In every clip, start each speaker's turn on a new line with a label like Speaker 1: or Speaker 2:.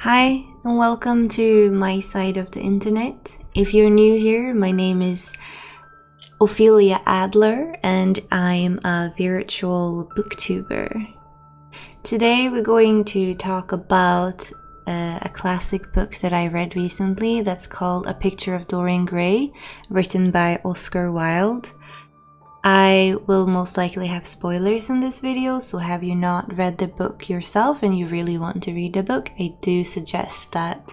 Speaker 1: Hi and welcome to my side of the internet. If you're new here, my name is Ophilia Adler and I'm a virtual booktuber. Today we're going to talk about a classic book that I read recently that's called A Picture of Dorian Gray, written by Oscar Wilde. I will most likely have spoilers in this video, so have you not read the book yourself and you really want to read the book, I do suggest that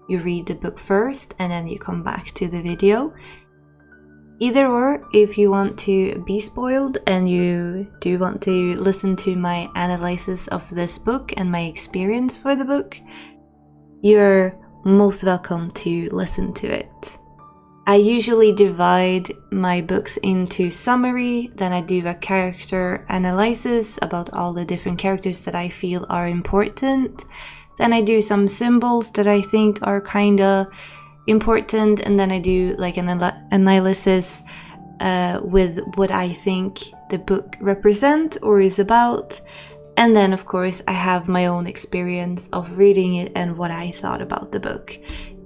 Speaker 1: you read the book first and then you come back to the video. Either or, if you want to be spoiled and you do want to listen to my analysis of this book and my experience for the book, you're most welcome to listen to it. I usually divide my books into summary, then I do a character analysis about all the different characters that I feel are important. Then I do some symbols that I think are kinda important, and then I do like an analysis with what I think the book represents or is about. And then of course I have my own experience of reading it and what I thought about the book.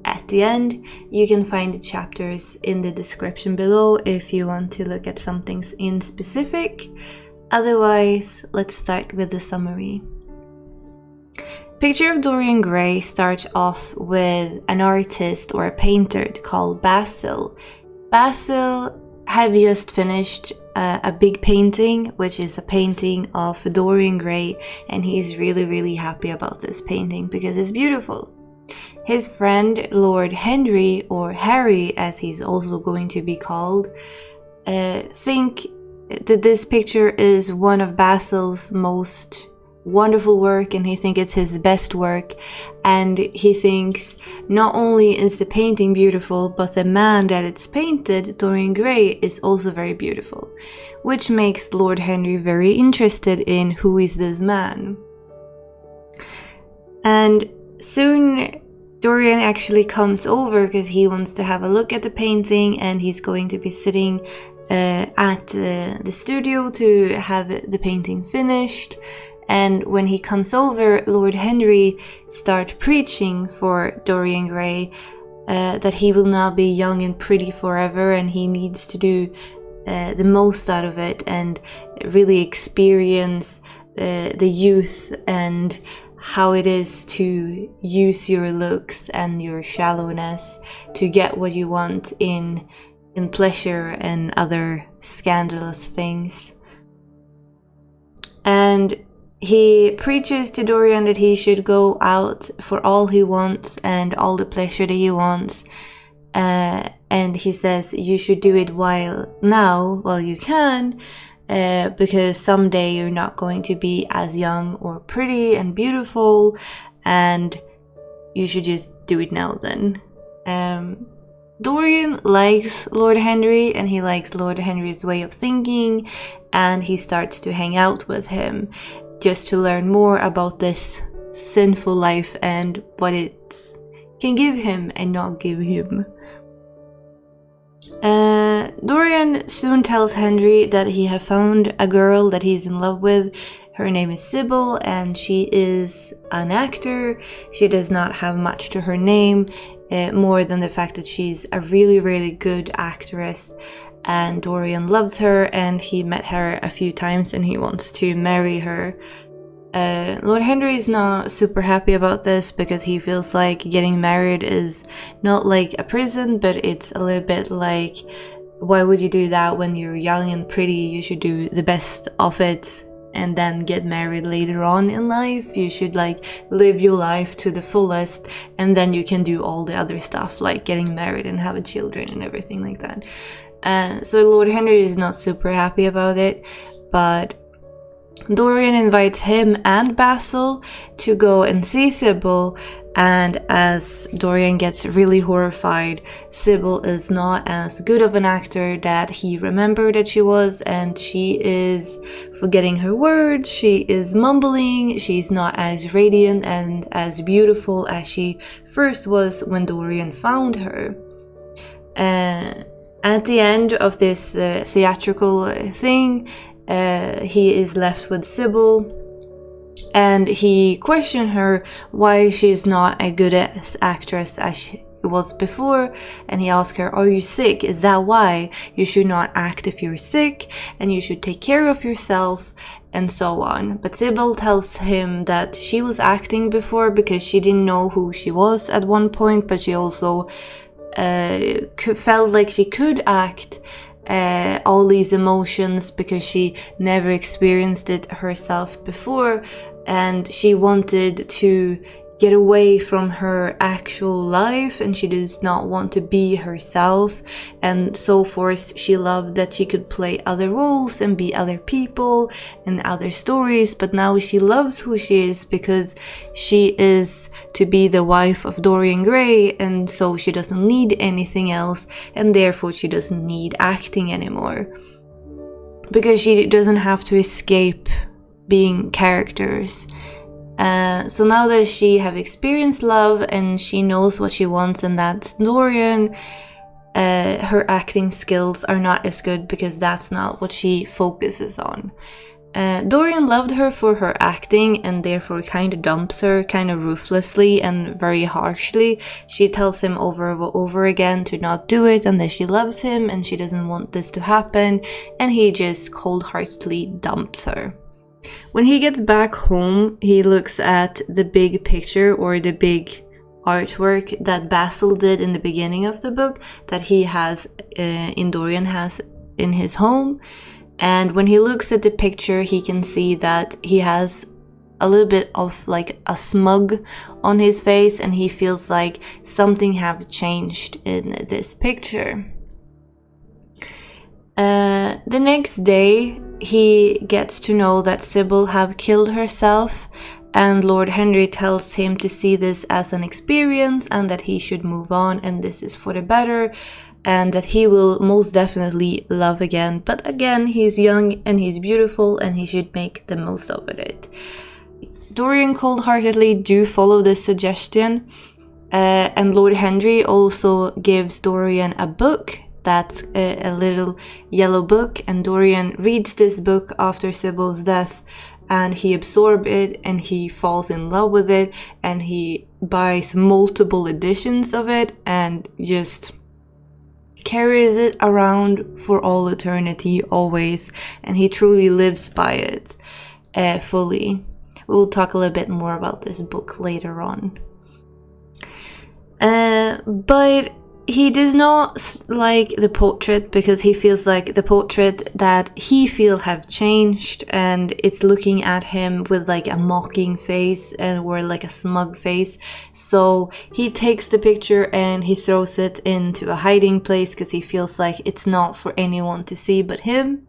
Speaker 1: At the end, you can find the chapters in the description below if you want to look at some things in specific. Otherwise, let's start with the summary. Picture of Dorian Gray starts off with an artist or a painter called Basil. Basil had just finished a big painting, which is a painting of Dorian Gray, and he's really happy about this painting because it's beautiful. His friend Lord Henry, or Harry as he's also going to be called, think that this picture is one of Basil's most wonderful work, and he thinks it's his best work, and he thinks not only is the painting beautiful, but the man that it's painted, Dorian Gray, is also very beautiful, which makes Lord Henry very interested in who is this man. And soon Dorian actually comes over because he wants to have a look at the painting, and he's going to be sitting at the studio to have the painting finished. And when he comes over, Lord Henry starts preaching for Dorian Gray that he will not be young and pretty forever, and he needs to do the most out of it and really experience the youth and how it is to use your looks and your shallowness to get what you want in pleasure and other scandalous things. And he preaches to Dorian that he should go out for all he wants and all the pleasure that he wants. And he says you should do it while you can, because someday you're not going to be as young or pretty and beautiful, and you should just do it now then. Dorian likes Lord Henry, and he likes Lord Henry's way of thinking, and he starts to hang out with him just to learn more about this sinful life and what it can give him and not give him. Dorian soon tells Henry that he has found a girl that he's in love with. Her name is Sybil, and she is an actor. She does not have much to her name, more than the fact that she's a really good actress, and Dorian loves her, and he met her a few times and he wants to marry her. Lord Henry is not super happy about this because he feels like getting married is not like a prison, but it's a little bit like, why would you do that when you're young and pretty? You should do the best of it and then get married later on in life. You should like live your life to the fullest, and then you can do all the other stuff like getting married and having children and everything like that. So Lord Henry is not super happy about it, but Dorian invites him and Basil to go and see Sybil, and as Dorian gets really horrified, Sybil is not as good of an actor that he remembered that she was, and she is forgetting her words, she is mumbling, she's not as radiant and as beautiful as she first was when Dorian found her. At the end of this theatrical thing, he is left with Sybil, And he questioned her why she's not a good actress as she was before, and he asked her, are you sick? Is that why? You should not act if you're sick, and you should take care of yourself, and so on. But Sybil tells him that she was acting before because she didn't know who she was at one point, but she also felt like she could act all these emotions because she never experienced it herself before, and she wanted to get away from her actual life, and she does not want to be herself, and so forth. She loved that she could play other roles and be other people and other stories, but now she loves who she is because she is to be the wife of Dorian Gray, and so she doesn't need anything else, and therefore she doesn't need acting anymore because she doesn't have to escape being characters. So now that she have experienced love and she knows what she wants, and that's Dorian, her acting skills are not as good because that's not what she focuses on. Dorian loved her for her acting and therefore kind of dumps her kind of ruthlessly and very harshly. She tells him over and over again to not do it and that she loves him and she doesn't want this to happen, and he just cold-heartedly dumps her. When he gets back home, he looks at the big picture or the big artwork that Basil did in the beginning of the book that he has, Dorian has in his home. And when he looks at the picture, he can see that he has a little bit of like a smug on his face, and he feels like something have changed in this picture. The next day, he gets to know that Sybil have killed herself, and Lord Henry tells him to see this as an experience and that he should move on, and this is for the better, and that he will most definitely love again. But again, he's young and he's beautiful and he should make the most of it. Dorian cold-heartedly do follow this suggestion, and Lord Henry also gives Dorian a book. That's a little yellow book, and Dorian reads this book after Sybil's death, and he absorbs it and he falls in love with it, and he buys multiple editions of it and just carries it around for all eternity, always, and he truly lives by it fully. We'll talk a little bit more about this book later on. But he does not like the portrait because he feels like the portrait that he feels have changed, and it's looking at him with like a mocking face or like a smug face. So he takes the picture and he throws it into a hiding place because he feels like it's not for anyone to see but him.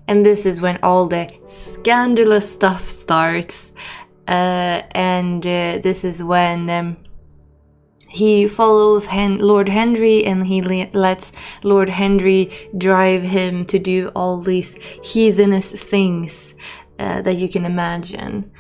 Speaker 1: And this is when all the scandalous stuff starts, and this is when he follows Lord Henry, and he lets Lord Henry drive him to do all these heathenous things that you can imagine.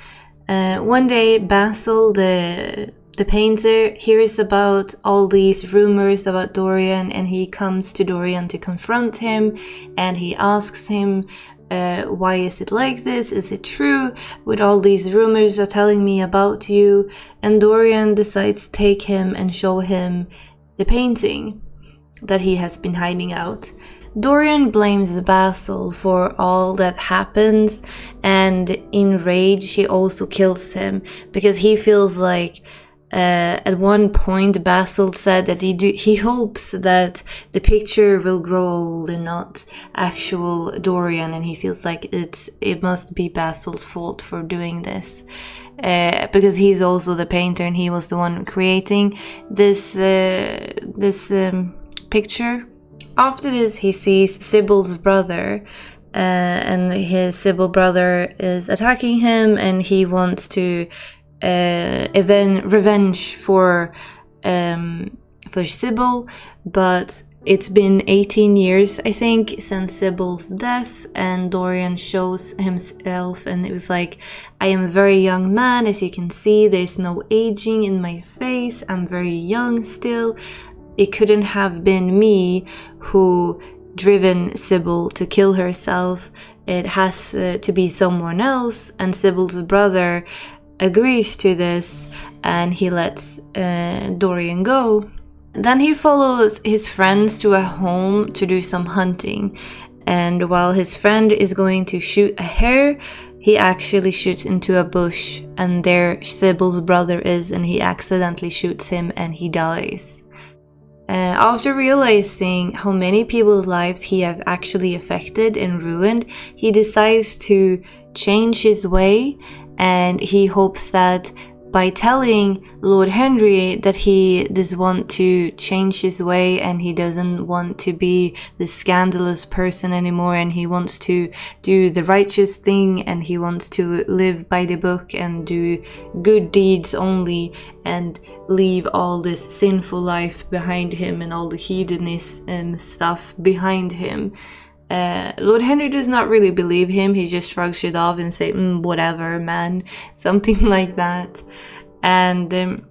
Speaker 1: One day, Basil, the painter, hears about all these rumors about Dorian, and he comes to Dorian to confront him, and he asks him, why is it like this? Is it true? With all these rumors are telling me about you. And Dorian decides to take him and show him the painting that he has been hiding out. Dorian blames Basil for all that happens, and in rage he also kills him because he feels like at one point Basil said that he hopes that the picture will grow old and not actual Dorian, and he feels like it must be Basil's fault for doing this because he's also the painter and he was the one creating this picture. After this, he sees Sybil's brother, and his Sybil brother is attacking him, and he wants to revenge for Sybil, but it's been 18 years, I think, since Sybil's death, and Dorian shows himself, and it was like, I am a very young man, as you can see, there's no aging in my face, I'm very young still. It couldn't have been me who driven Sybil to kill herself. it has to be someone else, and Sybil's brother agrees to this and he lets Dorian go. Then he follows his friends to a home to do some hunting, and while his friend is going to shoot a hare, he actually shoots into a bush, and there Sybil's brother is, and he accidentally shoots him and he dies. After realizing how many people's lives he have actually affected and ruined, he decides to change his way, and he hopes that by telling Lord Henry that he does want to change his way and he doesn't want to be this scandalous person anymore, and he wants to do the righteous thing, and he wants to live by the book and do good deeds only and leave all this sinful life behind him and all the hedonism and stuff behind him. Lord Henry does not really believe him. He just shrugs it off and say, whatever, man, something like that. And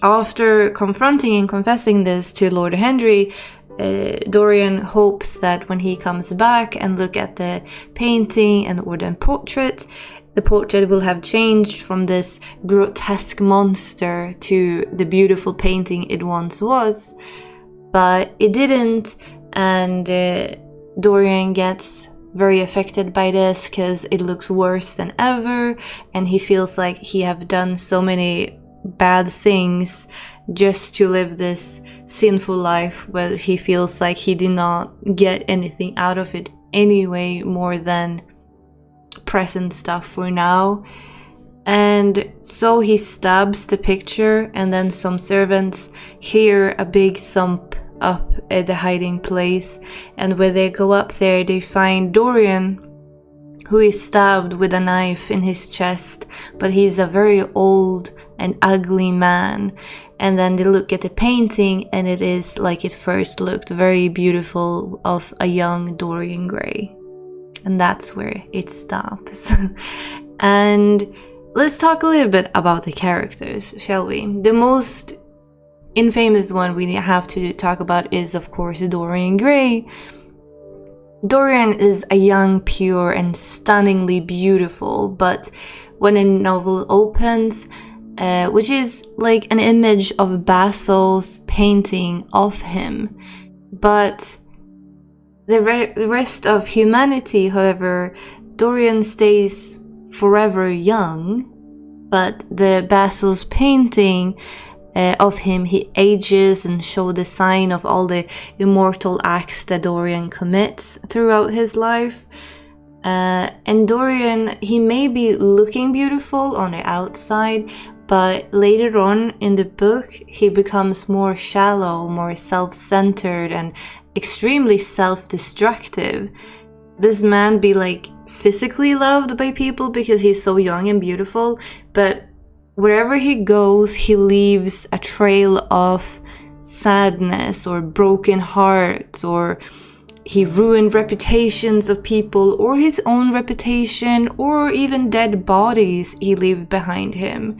Speaker 1: after confronting and confessing this to Lord Henry, Dorian hopes that when he comes back and look at the painting and or the portrait, the portrait will have changed from this grotesque monster to the beautiful painting it once was. But it didn't, and Dorian gets very affected by this because it looks worse than ever, and he feels like he have done so many bad things just to live this sinful life where he feels like he did not get anything out of it anyway more than present stuff for now. And so he stabs the picture, and then some servants hear a big thump up at the hiding place, and when they go up there they find Dorian, who is stabbed with a knife in his chest, but he's a very old and ugly man. And then they look at the painting, and it is like it first looked, very beautiful, of a young Dorian Gray. And that's where it stops. And let's talk a little bit about the characters, shall we? The most infamous one we have to talk about is, of course, Dorian Gray. Dorian is a young, pure, and stunningly beautiful, but when a novel opens, which is like an image of Basil's painting of him, but the rest of humanity, however, Dorian stays forever young, but the Basil's painting of him, he ages and shows the sign of all the immortal acts that Dorian commits throughout his life. And Dorian, he may be looking beautiful on the outside, but later on in the book, he becomes more shallow, more self-centered, and extremely self-destructive. This man be like physically loved by people because he's so young and beautiful, but wherever he goes, he leaves a trail of sadness or broken hearts, or he ruined reputations of people, or his own reputation, or even dead bodies he left behind him.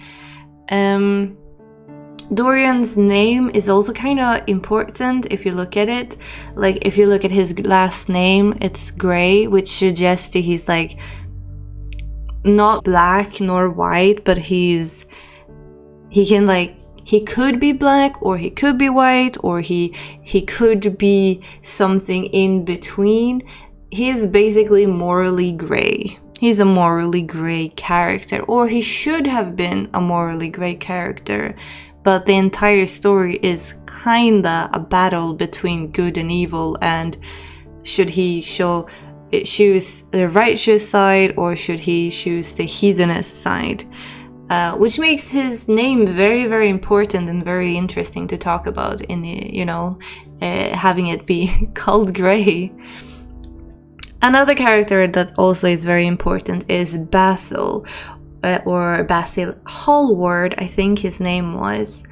Speaker 1: Dorian's name is also kind of important if you look at it. Like, if you look at his last name, it's Gray, which suggests that he's like not black nor white, but he could be black, or he could be white, or he could be something in between. He is basically morally gray. He's a morally gray character, or he should have been a morally gray character, but the entire story is kinda a battle between good and evil, and should he choose the righteous side, or should he choose the hedonist side? Which makes his name very, very important and very interesting to talk about in the, having it be called Gray. Another character that also is very important is Basil, or Basil Hallward, I think his name was.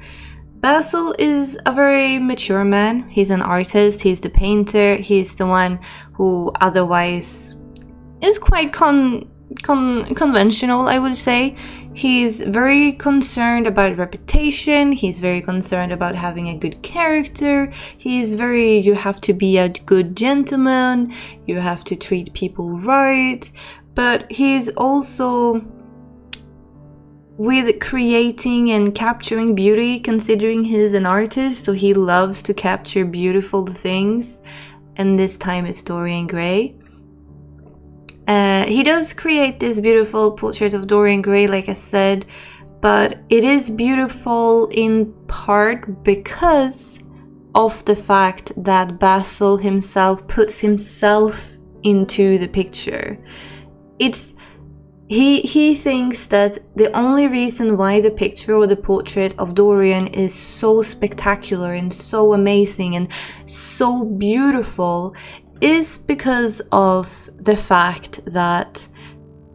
Speaker 1: Basil is a very mature man. He's an artist, he's the painter, he's the one who otherwise is quite conventional, I would say. He's very concerned about reputation. He's very concerned about having a good character. You have to be a good gentleman. You have to treat people right. But he's also with creating and capturing beauty, considering he's an artist, so he loves to capture beautiful things. And this time it's Dorian Gray. He does create this beautiful portrait of Dorian Gray, like I said, but it is beautiful in part because of the fact that Basil himself puts himself into the picture. He thinks that the only reason why the picture or the portrait of Dorian is so spectacular and so amazing and so beautiful is because of the fact that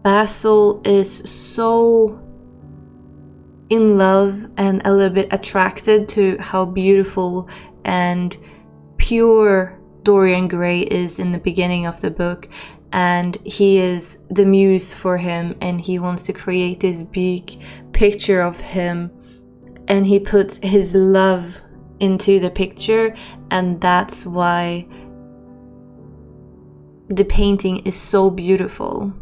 Speaker 1: Basil is so in love and a little bit attracted to how beautiful and pure Dorian Gray is in the beginning of the book. And he is the muse for him, and he wants to create this big picture of him, and he puts his love into the picture, and that's why the painting is so beautiful.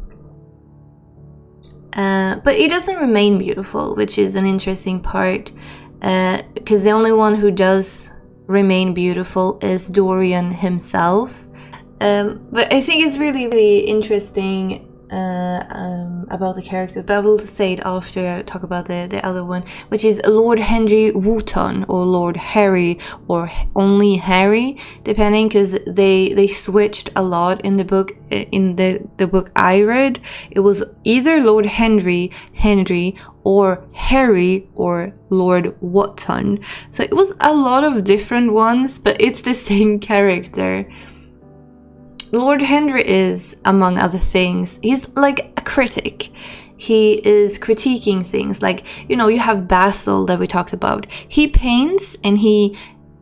Speaker 1: But it doesn't remain beautiful, which is an interesting part, because the only one who does remain beautiful is Dorian himself. But I think it's really, really interesting about the characters, but I will say it after I talk about the other one, which is Lord Henry Wotton, or Lord Harry, or only Harry, depending, because they switched a lot in the book. In the book I read, it was either Lord Henry, or Harry, or Lord Wotton. So it was a lot of different ones, but it's the same character. Lord Henry is, among other things, he's like a critic. He is critiquing things, like, you know, you have Basil that we talked about. He paints and he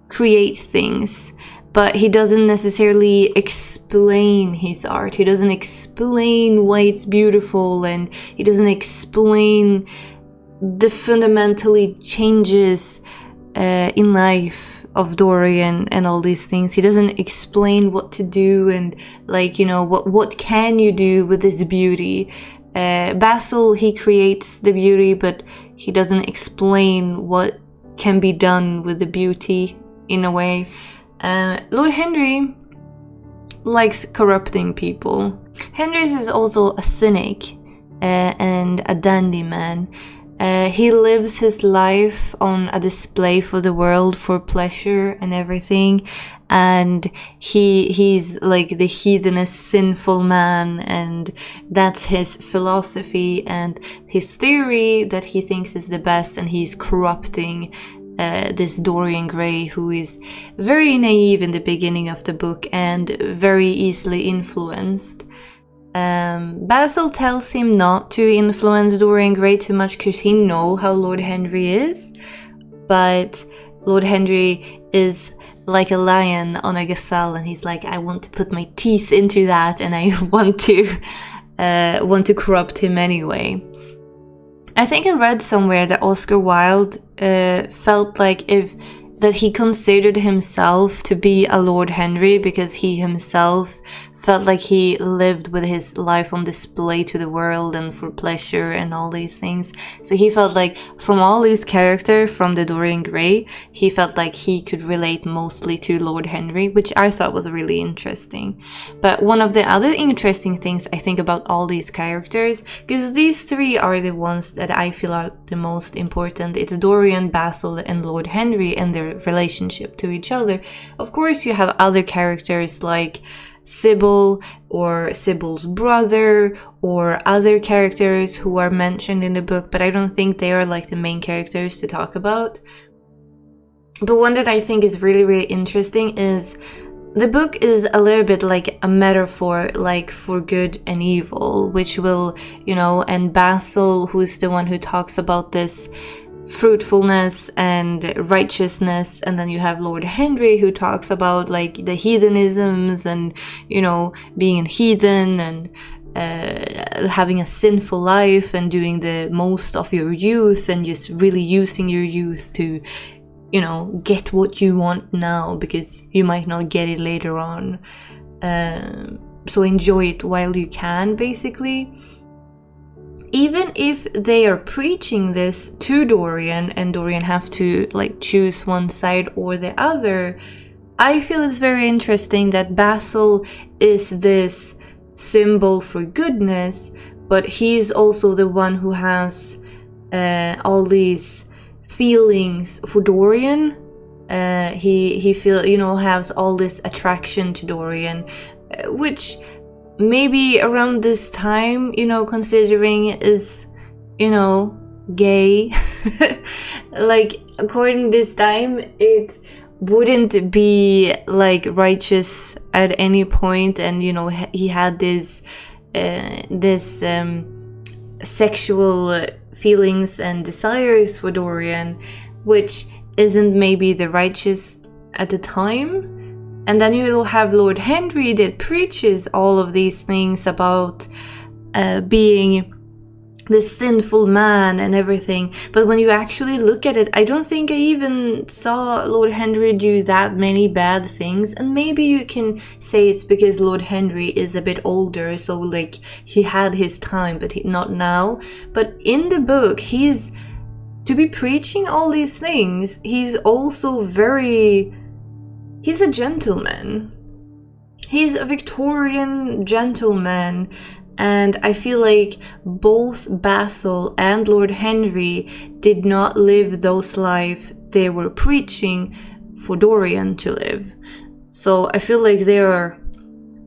Speaker 1: creates things, but he doesn't necessarily explain his art. He doesn't explain why it's beautiful, and he doesn't explain the fundamentally changes in life of Dorian and all these things. He doesn't explain what to do and, like, you know, what can you do with this beauty. Basil, he creates the beauty, but he doesn't explain what can be done with the beauty in a way. Lord Henry likes corrupting people. Henry is also a cynic and a dandy man. He lives his life on a display for the world, for pleasure and everything, and he's like the heathenist, sinful man, and that's his philosophy and his theory that he thinks is the best, and he's corrupting this Dorian Gray, who is very naive in the beginning of the book and very easily influenced. Basil tells him not to influence Dorian Gray too much because he knows how Lord Henry is, but Lord Henry is like a lion on a gazelle, and he's like, I want to put my teeth into that, and I want to corrupt him anyway. I think I read somewhere that Oscar Wilde felt like that he considered himself to be a Lord Henry because he himself felt like he lived with his life on display to the world and for pleasure and all these things. So he felt like from all these characters from the Dorian Gray, he felt like he could relate mostly to Lord Henry, which I thought was really interesting. But one of the other interesting things I think about all these characters, because these three are the ones that I feel are the most important. It's Dorian, Basil, and Lord Henry and their relationship to each other. Of course, you have other characters like Sybil, or Sybil's brother, or other characters who are mentioned in the book, but I don't think they are like the main characters to talk about. But one that I think is really, really interesting is the book is a little bit like a metaphor, like for good and evil, which will, you know, and Basil, who's the one who talks about this fruitfulness and righteousness, and then you have Lord Henry who talks about like the heathenisms and, you know, being a heathen and having a sinful life and doing the most of your youth and just really using your youth to, you know, get what you want now because you might not get it later on. So enjoy it while you can, basically. Even if they are preaching this to Dorian and Dorian have to like choose one side or the other, I feel it's very interesting that Basil is this symbol for goodness, but he's also the one who has all these feelings for Dorian. He feel, you know, has all this attraction to Dorian, which maybe around this time, you know, considering is, you know, gay. Like, according to this time, it wouldn't be like righteous at any point, and you know, he had this sexual feelings and desires for Dorian, which isn't maybe the righteous at the time. And then you'll have Lord Henry that preaches all of these things about being this sinful man and everything. But when you actually look at it, I don't think I even saw Lord Henry do that many bad things. And maybe you can say it's because Lord Henry is a bit older, so like he had his time, but not now. But in the book, he's to be preaching all these things. He's also he's a gentleman. He's a Victorian gentleman. And I feel like both Basil and Lord Henry did not live those lives they were preaching for Dorian to live. So I feel like they are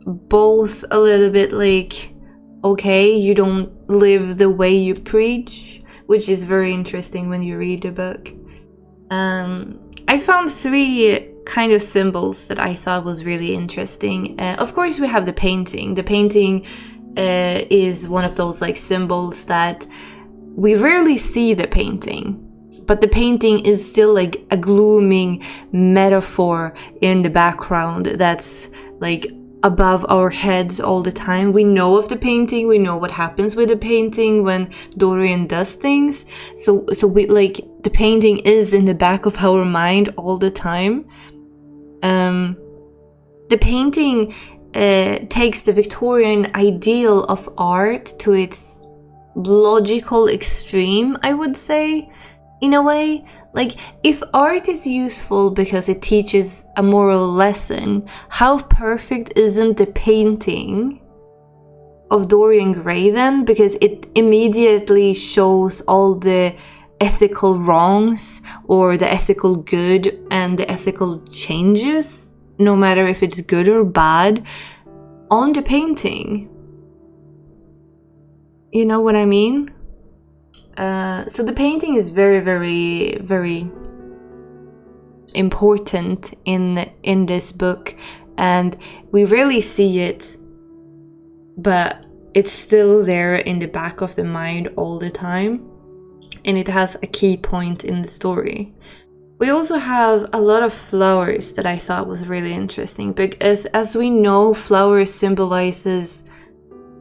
Speaker 1: both a little bit like, okay, you don't live the way you preach, which is very interesting when you read the book. I found 3 kind of symbols that I thought was really interesting. Of course, we have the painting. The painting is one of those like symbols that we rarely see the painting, but the painting is still like a glooming metaphor in the background that's like above our heads all the time. We know of the painting, we know what happens with the painting when Dorian does things, so we like the painting is in the back of our mind all the time. The painting takes the Victorian ideal of art to its logical extreme, I would say, in a way. Like, if art is useful because it teaches a moral lesson, how perfect isn't the painting of Dorian Gray then? Because it immediately shows all the ethical wrongs or the ethical good and the ethical changes, no matter if it's good or bad, on the painting. You know what I mean? So the painting is very, very, very important in this book, and we rarely see it, but it's still there in the back of the mind all the time, and it has a key point in the story. We also have a lot of flowers that I thought was really interesting, because as we know, flowers symbolizes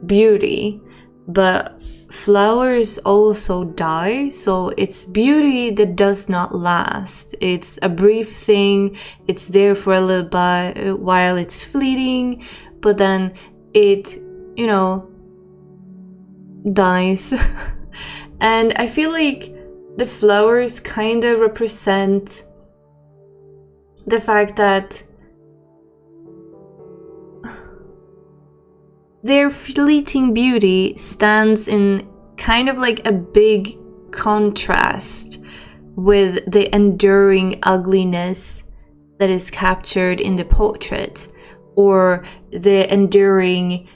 Speaker 1: beauty, but flowers also die, so it's beauty that does not last. It's a brief thing, it's there for a little while, it's fleeting, but then it, you know, dies. And I feel like the flowers kind of represent the fact that their fleeting beauty stands in kind of like a big contrast with the enduring ugliness that is captured in the portrait, or the enduring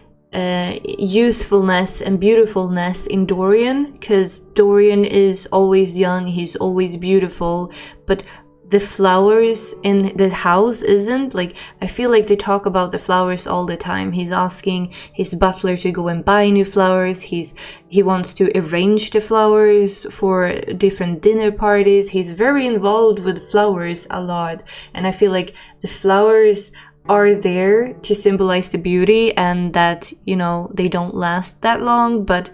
Speaker 1: youthfulness and beautifulness in Dorian, because Dorian is always young, he's always beautiful, but the flowers in the house isn't. Like, I feel like they talk about the flowers all the time. He's asking his butler to go and buy new flowers. He wants to arrange the flowers for different dinner parties. He's very involved with flowers a lot, and I feel like the flowers are there to symbolize the beauty, and that, you know, they don't last that long. But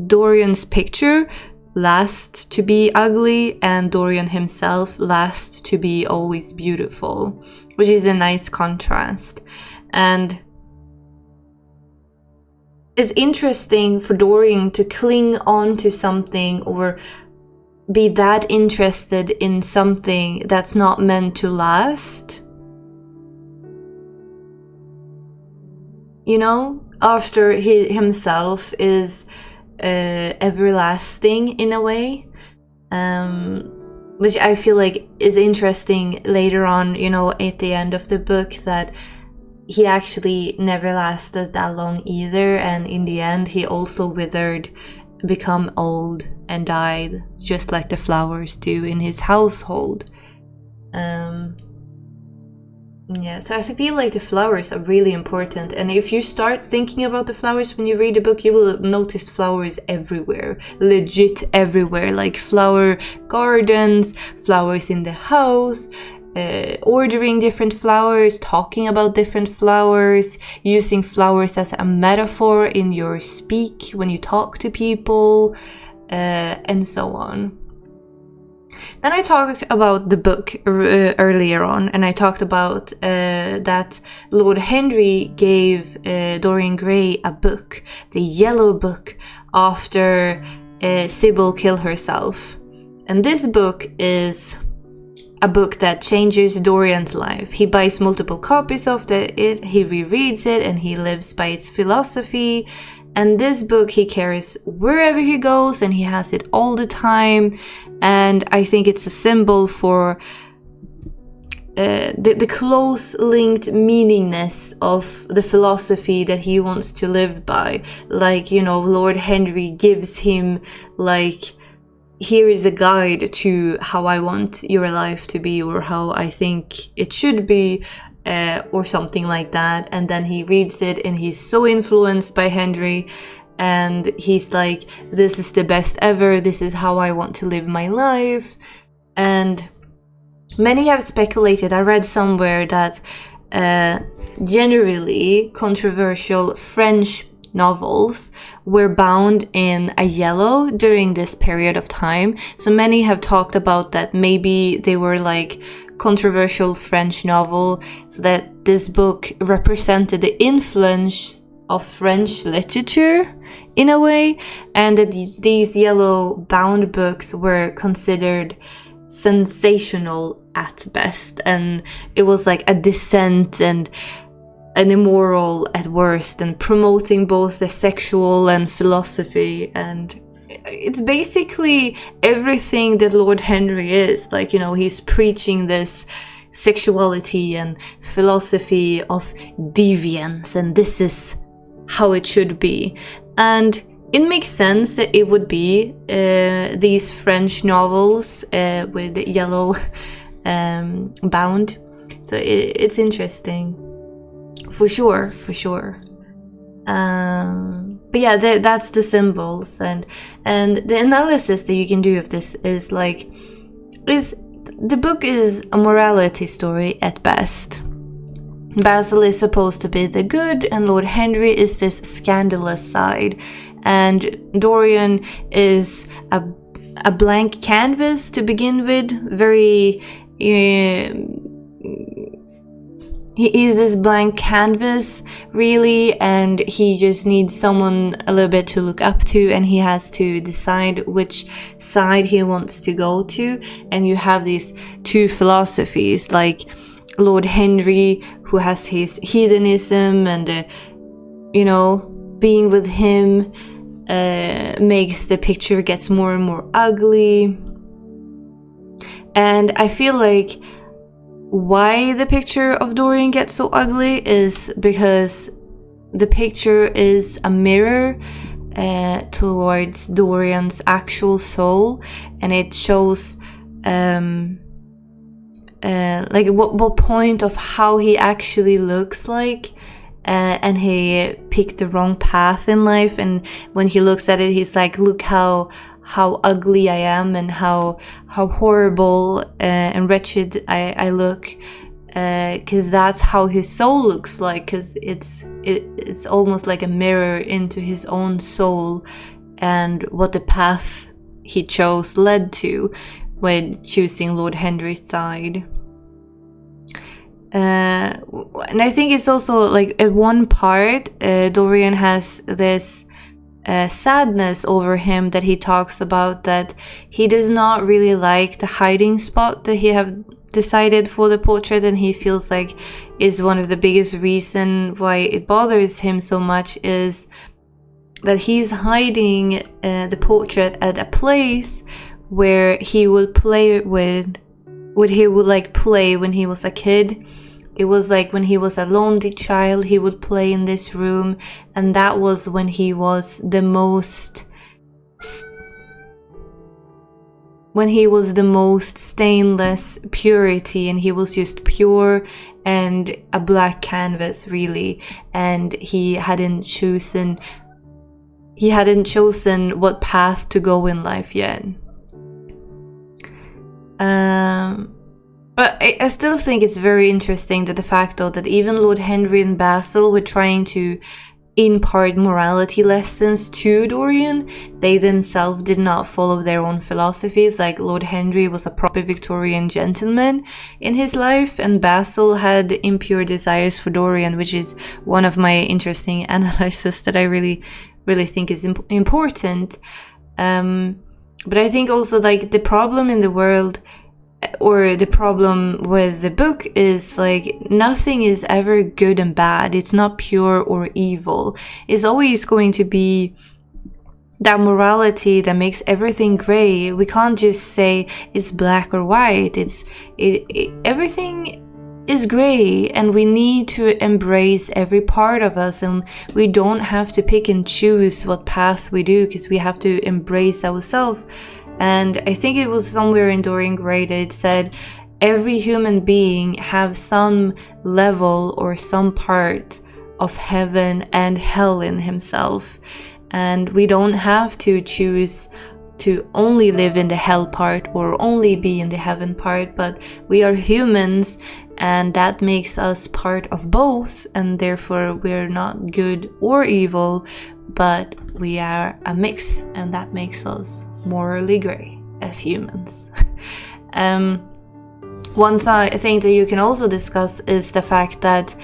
Speaker 1: Dorian's picture lasts to be ugly, and Dorian himself lasts to be always beautiful, which is a nice contrast. And it's interesting for Dorian to cling on to something, or be that interested in something that's not meant to last. You know, after he himself is everlasting in a way, which I feel like is interesting later on, you know, at the end of the book, that he actually never lasted that long either, and in the end he also withered, become old, and died, just like the flowers do in his household. Yeah, so I feel like the flowers are really important, and if you start thinking about the flowers when you read a book, you will notice flowers everywhere, legit everywhere, like flower gardens, flowers in the house, ordering different flowers, talking about different flowers, using flowers as a metaphor in your speak when you talk to people, and so on. Then I talked about the book earlier on, and I talked about that Lord Henry gave Dorian Gray a book, the Yellow Book, after Sybil killed herself. And this book is a book that changes Dorian's life. He buys multiple copies of it, he rereads it, and he lives by its philosophy. And this book he carries wherever he goes, and he has it all the time. And I think it's a symbol for the close linked meaningness of the philosophy that he wants to live by. Like, you know, Lord Henry gives him, like, here is a guide to how I want your life to be, or how I think it should be, or something like that. And then he reads it, and he's so influenced by Henry, and he's like, this is the best ever, this is how I want to live my life. And many have speculated, I read somewhere, that generally controversial French novels were bound in a yellow during this period of time. So many have talked about that maybe they were like controversial French novel, so that this book represented the influence of French literature in a way, and that these yellow bound books were considered sensational at best, and it was like a dissent and an immoral at worst, and promoting both the sexual and philosophy. And it's basically everything that Lord Henry is, like, you know, he's preaching this sexuality and philosophy of deviance, and this is how it should be. And it makes sense that it would be these French novels with yellow bound. So it's interesting, for sure. But yeah, that's the symbols, and the analysis that you can do of this is like, the book is a morality story at best. Basil is supposed to be the good, and Lord Henry is this scandalous side, and Dorian is a blank canvas to begin with. Very he is this blank canvas, really, and he just needs someone a little bit to look up to, and he has to decide which side he wants to go to. And you have these two philosophies, like Lord Henry, who has his hedonism, and you know, being with him makes the picture gets more and more ugly. And I feel like why the picture of Dorian gets so ugly is because the picture is a mirror towards Dorian's actual soul, and it shows like what point of how he actually looks like, and he picked the wrong path in life. And when he looks at it, he's like, look how ugly I am, and how horrible and wretched I look. because that's how his soul looks like, because it's almost like a mirror into his own soul and what the path he chose led to when choosing Lord Henry's side. And I think it's also like at one part Dorian has this sadness over him that he talks about, that he does not really like the hiding spot that he have decided for the portrait, and he feels like is one of the biggest reason why it bothers him so much is that he's hiding the portrait at a place where he would play with what he would like play when he was a kid. It was like when he was a lonely child, he would play in this room, and that was when he was the most stainless purity, and he was just pure and a black canvas really, and he hadn't chosen what path to go in life yet. But I still think it's very interesting that the fact though that even Lord Henry and Basil were trying to impart morality lessons to Dorian, they themselves did not follow their own philosophies. Like Lord Henry was a proper Victorian gentleman in his life, and Basil had impure desires for Dorian, which is one of my interesting analyses that I really think is important. But I think also like the problem in the world, or the problem with the book, is like nothing is ever good and bad. It's not pure or evil. It's always going to be that morality that makes everything gray. We can't just say it's black or white. Everything is gray, and we need to embrace every part of us, and we don't have to pick and choose what path we do, because we have to embrace ourselves. And I think it was somewhere in Dorian Gray that it said every human being have some level or some part of heaven and hell in himself, and we don't have to choose to only live in the hell part or only be in the heaven part, but we are humans, and that makes us part of both, and therefore we're not good or evil, but we are a mix, and that makes us morally gray as humans. One thing that you can also discuss is the fact that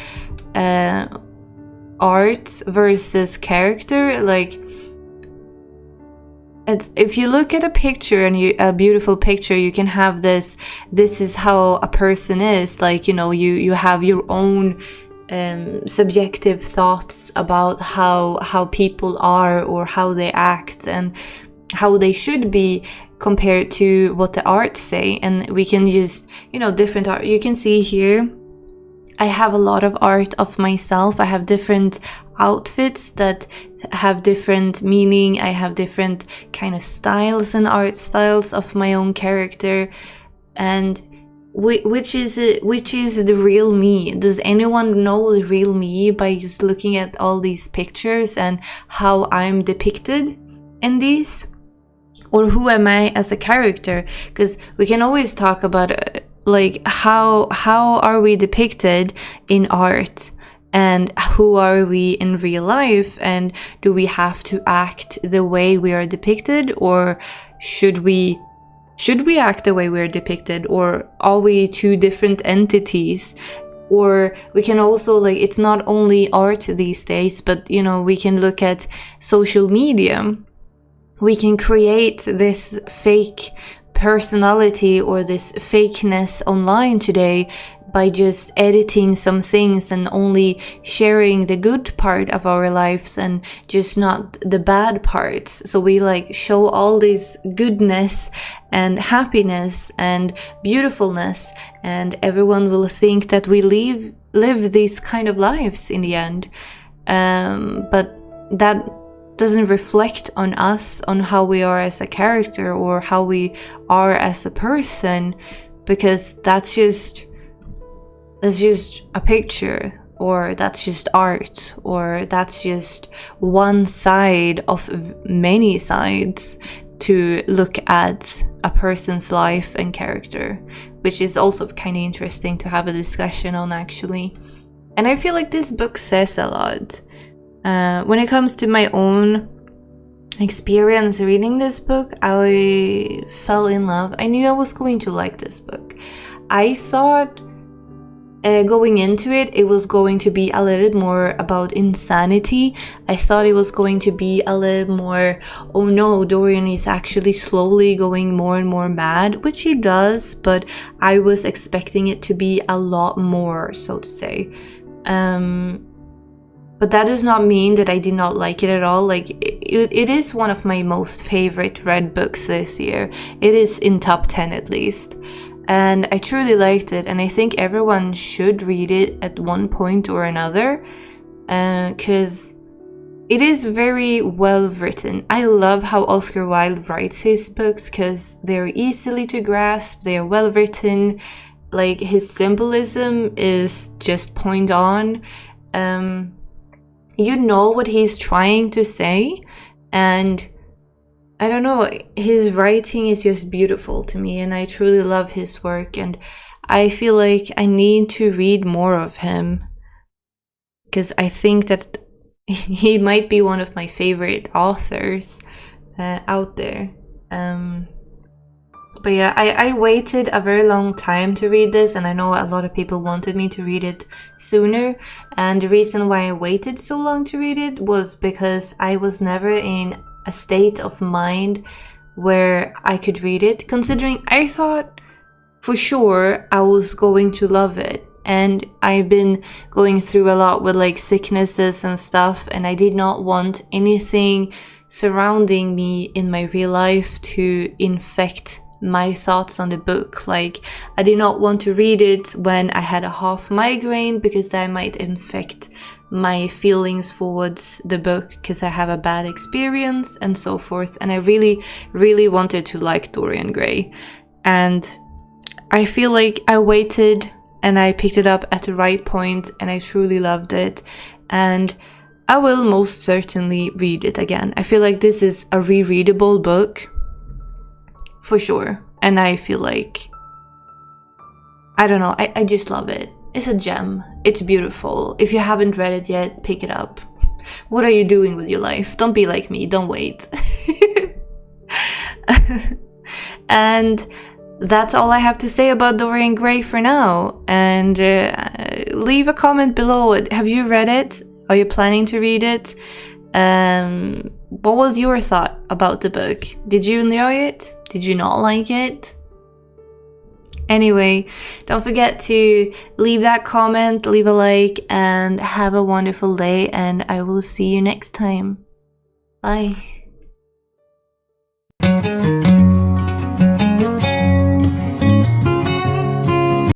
Speaker 1: art versus character, like if you look at a picture and a beautiful picture, you can have this is how a person is, like, you know, you have your own subjective thoughts about how people are or how they act and how they should be compared to what the art say. And we can just, you know, different art. You can see here I have a lot of art of myself. I have different outfits that have different meaning. I have different kind of styles and art styles of my own character. And which is the real me? Does anyone know the real me by just looking at all these pictures and how I'm depicted in these? Or who am I as a character? Because we can always talk about like how are we depicted in art, and who are we in real life, and do we have to act the way we are depicted, or should we act the way we're depicted, or are we two different entities? Or we can also, like, it's not only art these days, but, you know, we can look at social media. We can create this fake personality or this fakeness online today by just editing some things and only sharing the good part of our lives and just not the bad parts. So we like show all this goodness and happiness and beautifulness, and everyone will think that we live these kind of lives in the end. But that doesn't reflect on us, on how we are as a character or how we are as a person, because that's just a picture, or that's just art, or that's just one side of many sides to look at a person's life and character. which is also kind of interesting to have a discussion on, actually. And I feel like this book says a lot. When it comes to my own experience reading this book, I fell in love. I knew I was going to like this book. I thought going into it, it was going to be a little more about insanity. I thought it was going to be a little more, oh no, Dorian is actually slowly going more and more mad, which he does, but I was expecting it to be a lot more, so to say. But that does not mean that I did not like it at all. Like, it is one of my most favorite read books this year. It is in top 10 at least. And I truly liked it, and I think everyone should read it at one point or another, because it is very well written. I love how Oscar Wilde writes his books, because they're easily to grasp, they're well written, like his symbolism is just point on. You know what he's trying to say, and I don't know, his writing is just beautiful to me, and I truly love his work, and I feel like I need to read more of him, because I think that he might be one of my favorite authors out there. But yeah, I waited a very long time to read this, and I know a lot of people wanted me to read it sooner, and the reason why I waited so long to read it was because I was never in a state of mind where I could read it, considering I thought for sure I was going to love it, and I've been going through a lot with like sicknesses and stuff, and I did not want anything surrounding me in my real life to infect my thoughts on the book. Like, I did not want to read it when I had a half migraine, because that might infect my feelings towards the book, because I have a bad experience and so forth. And I really, really wanted to like Dorian Gray, and I feel like I waited and I picked it up at the right point, and I truly loved it, and I will most certainly read it again. I feel like this is a rereadable book for sure, and I feel like, I don't know, I just love it. It's a gem. It's beautiful. If you haven't read it yet, pick it up. What are you doing with your life? Don't be like me. Don't wait. And that's all I have to say about Dorian Gray for now. And leave a comment below. Have you read it? Are you planning to read it? What was your thought about the book? Did you enjoy it? Did you not like it? Anyway, don't forget to leave that comment, leave a like, and have a wonderful day, and I will see you next time. Bye.